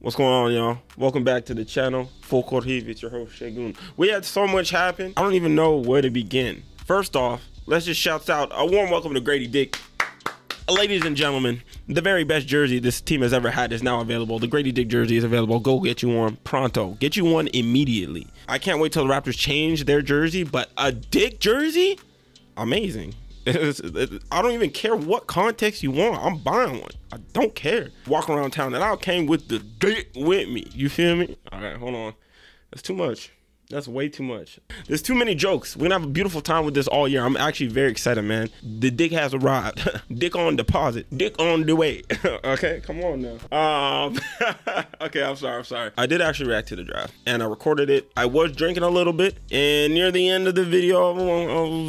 What's going on, y'all? Welcome back to the channel. Full court heave. It's your host, Shaygoon. We had so much happen. I don't even know where to begin. First off, let's just shout out a warm welcome to Gradey Dick. Ladies and gentlemen, the very best jersey this team has ever had is now available. The Gradey Dick jersey is available. Go get you one pronto. Get you one immediately. I can't wait till the Raptors change their jersey, but a Dick jersey? Amazing. I don't even care what context you want. I'm buying one. I don't care. Walk around town and I came with the dick with me. You feel me? All right, hold on. That's too much. That's way too much. There's too many jokes. We're gonna have a beautiful time with this all year. I'm actually very excited, man. The dick has arrived. Dick on deposit. Dick on the way. Okay, come on now. Okay, I'm sorry. I did actually react to the draft and I recorded it. I was drinking a little bit and near the end of the video,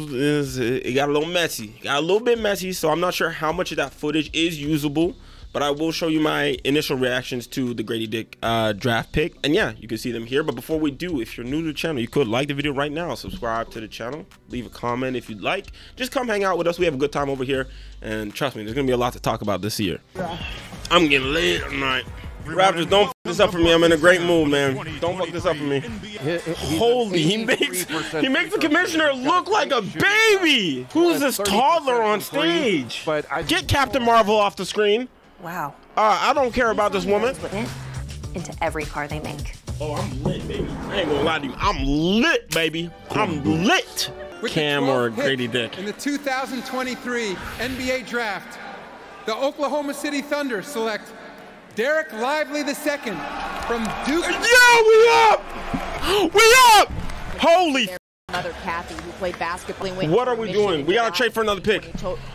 it got a little messy. Got a little bit messy, so I'm not sure how much of that footage is usable. But I will show you my initial reactions to the Gradey Dick draft pick. And yeah, you can see them here. But before we do, if you're new to the channel, you could like the video right now. Subscribe to the channel. Leave a comment if you'd like. Just come hang out with us. We have a good time over here. And trust me, there's going to be a lot to talk about this year. I'm getting laid tonight. Raptors, don't fuck this up for me. I'm in a great mood, man. Don't fuck this up for me. Holy, he makes the commissioner look like a baby. Who's this toddler on stage? Get Captain Marvel off the screen. Wow. I don't care about this woman. Into every car they make. Oh, I'm lit, baby. I ain't gonna lie to you. I'm lit, baby. I'm lit. Cam or Gradey Dick. In the 2023 NBA Draft, the Oklahoma City Thunder select Derek Lively II from Duke. Yeah, we up! We up! Holy Mother Kathy, who played basketball. What are we doing? We gotta trade for another pick.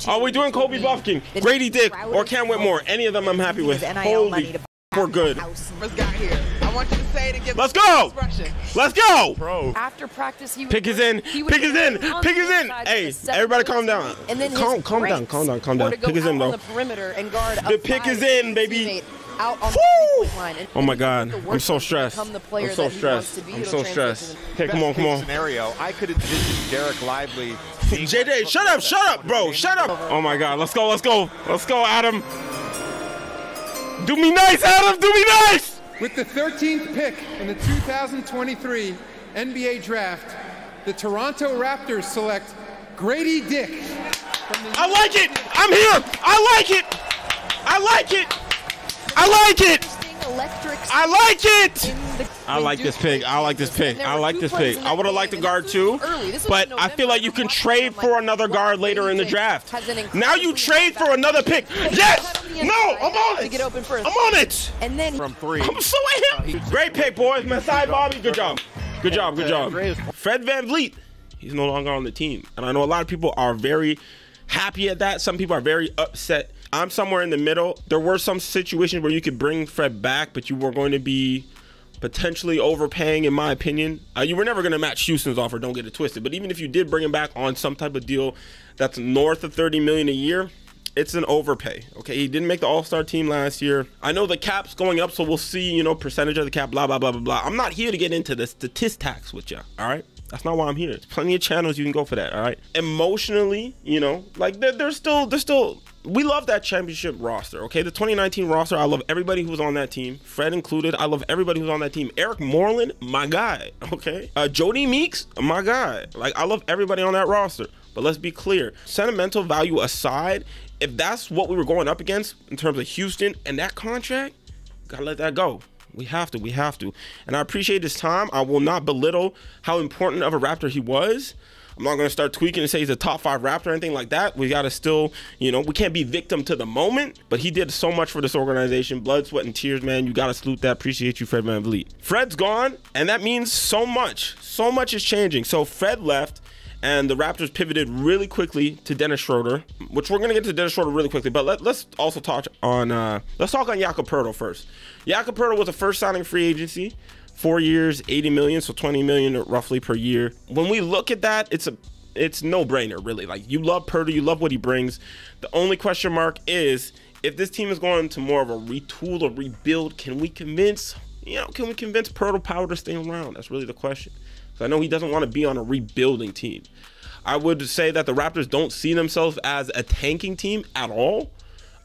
Are we doing Kobe Bufkin, Gradey Dick, or Cam Whitmore? Any of them I'm happy with. Holy, we're good. Let's go! Let's go! Bro. After practice, he pick is in. Pick is in. Pick is in. Hey, everybody calm down. Calm down. Pick is in, bro. The pick is in, baby. Out on the line. Oh my God, I'm so stressed. I'm so stressed. Okay, come on. Scenario, I could envision Derek Lively. JJ, shut up, bro, shut up. Oh my God, let's go, Adam. Do me nice, Adam, do me nice. With the 13th pick in the 2023 NBA Draft, the Toronto Raptors select Gradey Dick. I like it. I'm here. I like it. I like this pick. I like this pick. I would have liked a guard too, but I feel like you can trade for another guard later in the draft. Now you trade for another pick. Yes! No, I'm on it. I'm on it. And then from three. I'm so amped. Great pick, boys. Masai Bobby, good job. Good job. Fred VanVleet, he's no longer on the team. And I know a lot of people are very happy at that. Some people are very upset. I'm somewhere in the middle. There were some situations where you could bring Fred back, but you were going to be potentially overpaying, in my opinion. You were never going to match Houston's offer, don't get it twisted. But even if you did bring him back on some type of deal that's north of $30 million a year, it's an overpay. Okay, he didn't make the All-Star team last year. I know the cap's going up, so we'll see, you know, percentage of the cap, blah, blah, blah, blah, blah. I'm not here to get into the statistics with you, all right? That's not why I'm here. There's plenty of channels you can go for that, all right? Emotionally, you know, like there's still, we love that championship roster, okay? The 2019 roster, I love everybody who was on that team. Fred included, I love everybody who's on that team. Eric Moreland, my guy, okay? Jody Meeks, my guy. Like, I love everybody on that roster. But let's be clear, sentimental value aside, if that's what we were going up against in terms of Houston and that contract, gotta let that go. We have to. And I appreciate his time. I will not belittle how important of a Raptor he was. I'm not going to start tweaking and say he's a top 5 Raptor or anything like that. We got to still, you know, we can't be victim to the moment, but he did so much for this organization. Blood, sweat, and tears, man. You got to salute that. Appreciate you, Fred VanVleet. Fred's gone, and that means so much. So much is changing. So Fred left, and the Raptors pivoted really quickly to Dennis Schroder, which we're going to get to Dennis Schroder really quickly, but let's also talk on Jakob first. Jakob was a first signing free agency, 4 years, 80 million, so 20 million roughly per year. When we look at that, it's no brainer, really. Like, you love Pirtle, you love what he brings. The only question mark is, if this team is going to more of a retool or rebuild, can we convince Pirtle Power to stay around? That's really the question. So I know he doesn't want to be on a rebuilding team. I would say that the Raptors don't see themselves as a tanking team at all.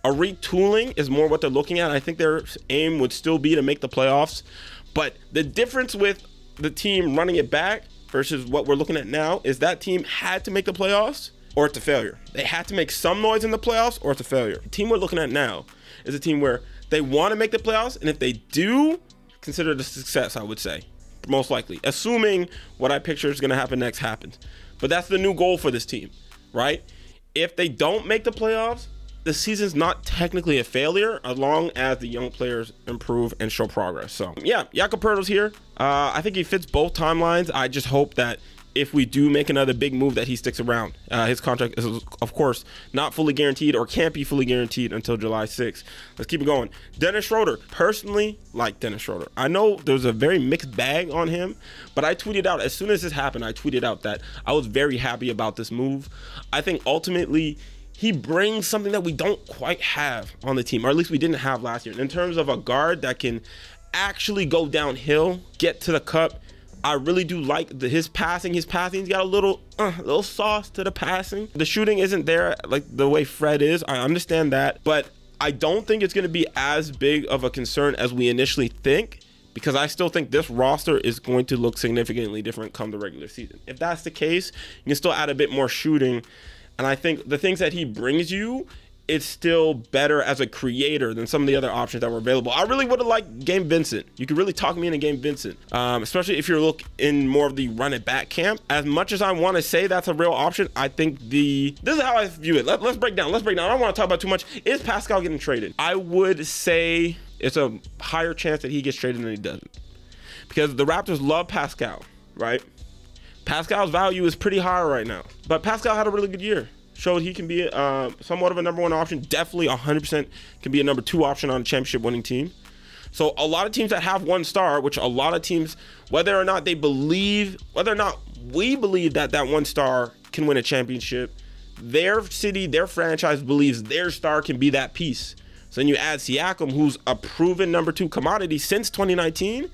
A retooling is more what they're looking at. I think their aim would still be to make the playoffs. But the difference with the team running it back versus what we're looking at now is that team had to make the playoffs or it's a failure. They had to make some noise in the playoffs or it's a failure. The team we're looking at now is a team where they want to make the playoffs, and if they do, consider it a success, I would say. Most likely. Assuming what I picture is going to happen next happens. But that's the new goal for this team, right? If they don't make the playoffs, the season's not technically a failure as long as the young players improve and show progress. So, yeah, Jakob Poeltl's here. I think he fits both timelines. I just hope that if we do make another big move that he sticks around. His contract is, of course, not fully guaranteed or can't be fully guaranteed until July 6th. Let's keep it going. Dennis Schroder. Personally, like Dennis Schroder. I know there's a very mixed bag on him, but I tweeted out, as soon as this happened, I tweeted out that I was very happy about this move. I think ultimately he brings something that we don't quite have on the team, or at least we didn't have last year. In terms of a guard that can actually go downhill, get to the cup, I really do like his passing. He's got a little sauce to the passing. The shooting isn't there like the way Fred is. I understand that, but I don't think it's going to be as big of a concern as we initially think, because I still think this roster is going to look significantly different come the regular season. If that's the case, you can still add a bit more shooting, and I think the things that he brings you, it's still better as a creator than some of the other options that were available. I really would have liked Gabe Vincent. You could really talk me into Gabe Vincent, especially if you're looking in more of the run it back camp. As much as I want to say that's a real option, I think this is how I view it. Let's break down. I don't want to talk about too much. Is Pascal getting traded? I would say it's a higher chance that he gets traded than he doesn't, because the Raptors love Pascal, right? Pascal's value is pretty high right now, but Pascal had a really good year. Showed he can be somewhat of a number one option. Definitely 100% can be a number two option on a championship winning team. So a lot of teams that have one star, which a lot of teams, whether or not we believe that that one star can win a championship, their city, their franchise believes their star can be that piece. So then you add Siakam, who's a proven number two commodity since 2019.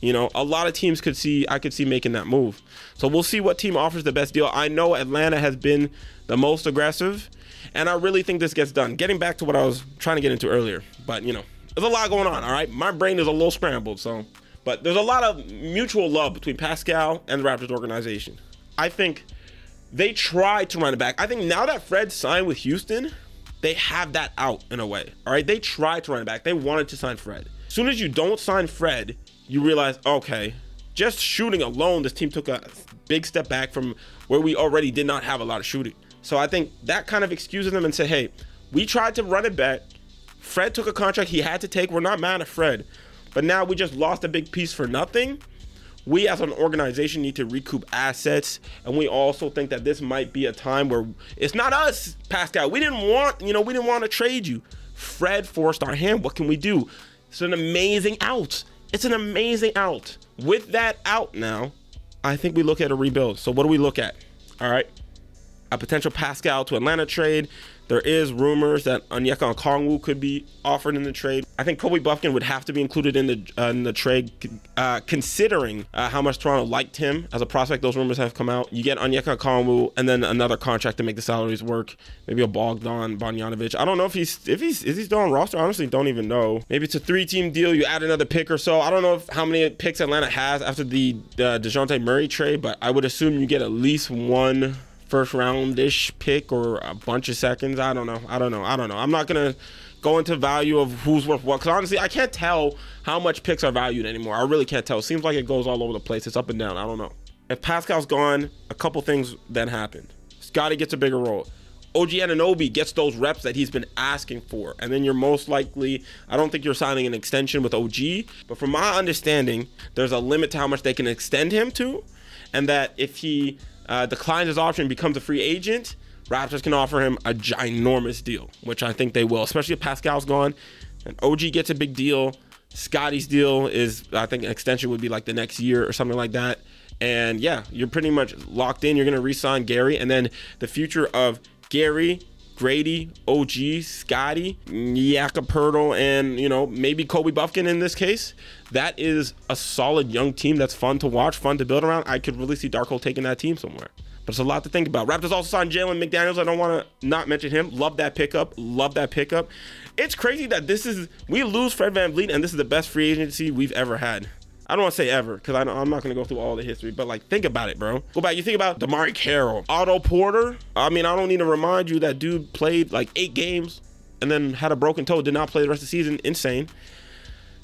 You know, a lot of teams I could see making that move. So we'll see what team offers the best deal. I know Atlanta has been the most aggressive, and I really think this gets done. Getting back to what I was trying to get into earlier, but you know, there's a lot going on, all right? My brain is a little scrambled, but there's a lot of mutual love between Pascal and the Raptors organization. I think they tried to run it back. I think now that Fred signed with Houston, they have that out in a way, all right? They tried to run it back. They wanted to sign Fred. As soon as you don't sign Fred, you realize, okay, just shooting alone, this team took a big step back from where we already did not have a lot of shooting. So I think that kind of excuses them and say, hey, we tried to run it back. Fred took a contract he had to take. We're not mad at Fred, but now we just lost a big piece for nothing. We as an organization need to recoup assets, and we also think that this might be a time where it's not us, Pascal. We didn't want to trade you. Fred forced our hand. What can we do? It's an amazing out. It's an amazing out. With that out now, I think we look at a rebuild. So what do we look at? All right. A potential Pascal to Atlanta trade. There is rumors that Onyeka Okongwu could be offered in the trade. I think Kobe Bufkin would have to be included in the trade, considering how much Toronto liked him as a prospect. Those rumors have come out. You get Onyeka Okongwu and then another contract to make the salaries work. Maybe a Bogdan Bogdanovic. I don't know if he's still on roster. I honestly don't even know. Maybe it's a 3-team deal. You add another pick or so. I don't know how many picks Atlanta has after the DeJounte Murray trade, but I would assume you get at least one first round-ish pick or a bunch of seconds. I don't know. I'm not going to go into value of who's worth what, because honestly, I can't tell how much picks are valued anymore. I really can't tell. It seems like it goes all over the place. It's up and down. I don't know. If Pascal's gone, a couple things then happen. Scottie gets a bigger role. OG Anunoby gets those reps that he's been asking for. And then you're most likely, I don't think you're signing an extension with OG, but from my understanding, there's a limit to how much they can extend him to, and that if he declines his option and becomes a free agent, Raptors can offer him a ginormous deal, which I think they will, especially if Pascal's gone. And OG gets a big deal. Scottie's deal is, I think an extension would be like the next year or something like that. And yeah, you're pretty much locked in. You're going to re-sign Gary. And then the future of Gary, Gradey, OG, Scottie, Jakob Poeltl, and, you know, maybe Kobe Bufkin in this case. That is a solid young team that's fun to watch, fun to build around. I could really see Darko taking that team somewhere. but it's a lot to think about. Raptors also signed Jalen McDaniels. I don't want to not mention him. Love that pickup. Love that pickup. It's crazy that we lose Fred VanVleet, and this is the best free agency we've ever had. I don't want to say ever, because I'm not going to go through all the history, but like, think about it, bro. Go back, you think about DeMarre Carroll, Otto Porter. I mean, I don't need to remind you that dude played like 8 games and then had a broken toe, did not play the rest of the season. Insane.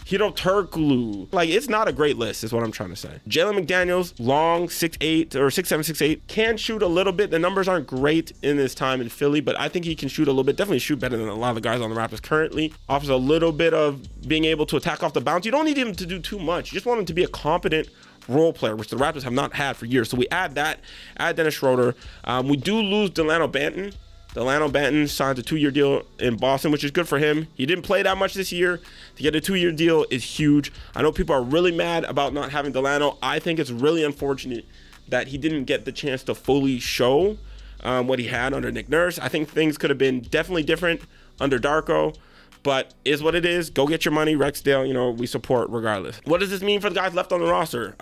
Hiro Turkoglu. Like, it's not a great list is what I'm trying to say. Jalen McDaniels, long, 6'8", or 6'7", 6'8", can shoot a little bit. The numbers aren't great in his time in Philly, but I think he can shoot a little bit. Definitely shoot better than a lot of the guys on the Raptors currently. Offers a little bit of being able to attack off the bounce. You don't need him to do too much. You just want him to be a competent role player, which the Raptors have not had for years. So we add that, add Dennis Schroder. We do lose Delano Banton. Delano Banton signed a 2-year deal in Boston, which is good for him. He didn't play that much this year. To get a 2-year deal is huge. I know people are really mad about not having Delano. I think it's really unfortunate that he didn't get the chance to fully show what he had under Nick Nurse. I think things could have been definitely different under Darko, but is what it is. Go get your money, Rexdale. You know, we support regardless. What does this mean for the guys left on the roster?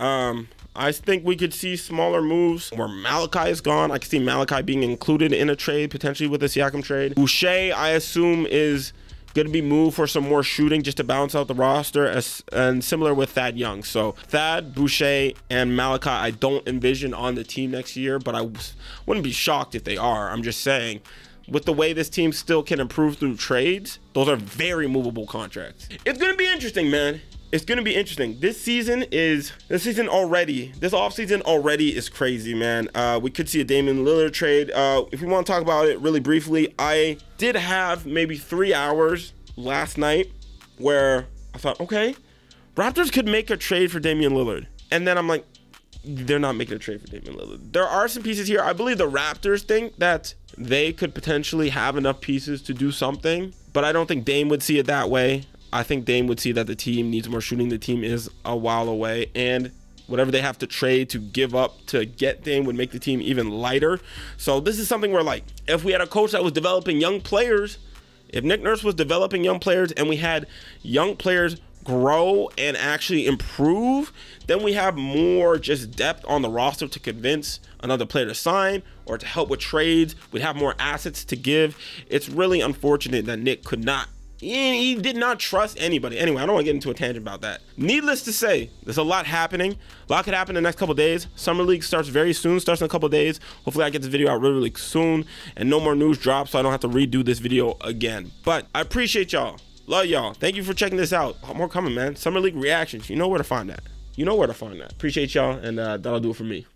I think we could see smaller moves where Malachi is gone. I could see Malachi being included in a trade, potentially with a Siakam trade. Boucher, I assume, is going to be moved for some more shooting just to balance out the roster, and similar with Thad Young. So Thad, Boucher, and Malachi, I don't envision on the team next year, but I wouldn't be shocked if they are. I'm just saying, with the way this team still can improve through trades, those are very movable contracts. It's going to be interesting, man. It's going to be interesting. This offseason already is crazy, man. We could see a Damian Lillard trade. If we want to talk about it really briefly, I did have maybe 3 hours last night where I thought, okay, Raptors could make a trade for Damian Lillard. And then I'm like, they're not making a trade for Damian Lillard. There are some pieces here. I believe the Raptors think that they could potentially have enough pieces to do something, but I don't think Dame would see it that way. I think Dame would see that the team needs more shooting. The team is a while away, and whatever they have to trade to give up to get Dame would make the team even lighter. So this is something where, like, if we had a coach that was developing young players, if Nick Nurse was developing young players and we had young players grow and actually improve, then we have more just depth on the roster to convince another player to sign or to help with trades. We'd have more assets to give. It's really unfortunate that Nick could not. He did not trust anybody. Anyway, I don't want to get into a tangent about that. Needless to say, there's a lot happening. A lot could happen in the next couple days. Summer League starts very soon, starts in a couple days. Hopefully I get this video out really, really soon and no more news drops so I don't have to redo this video again. But I appreciate y'all. Love y'all. Thank you for checking this out. More coming, man. Summer League reactions. You know where to find that. Appreciate y'all, and that'll do it for me.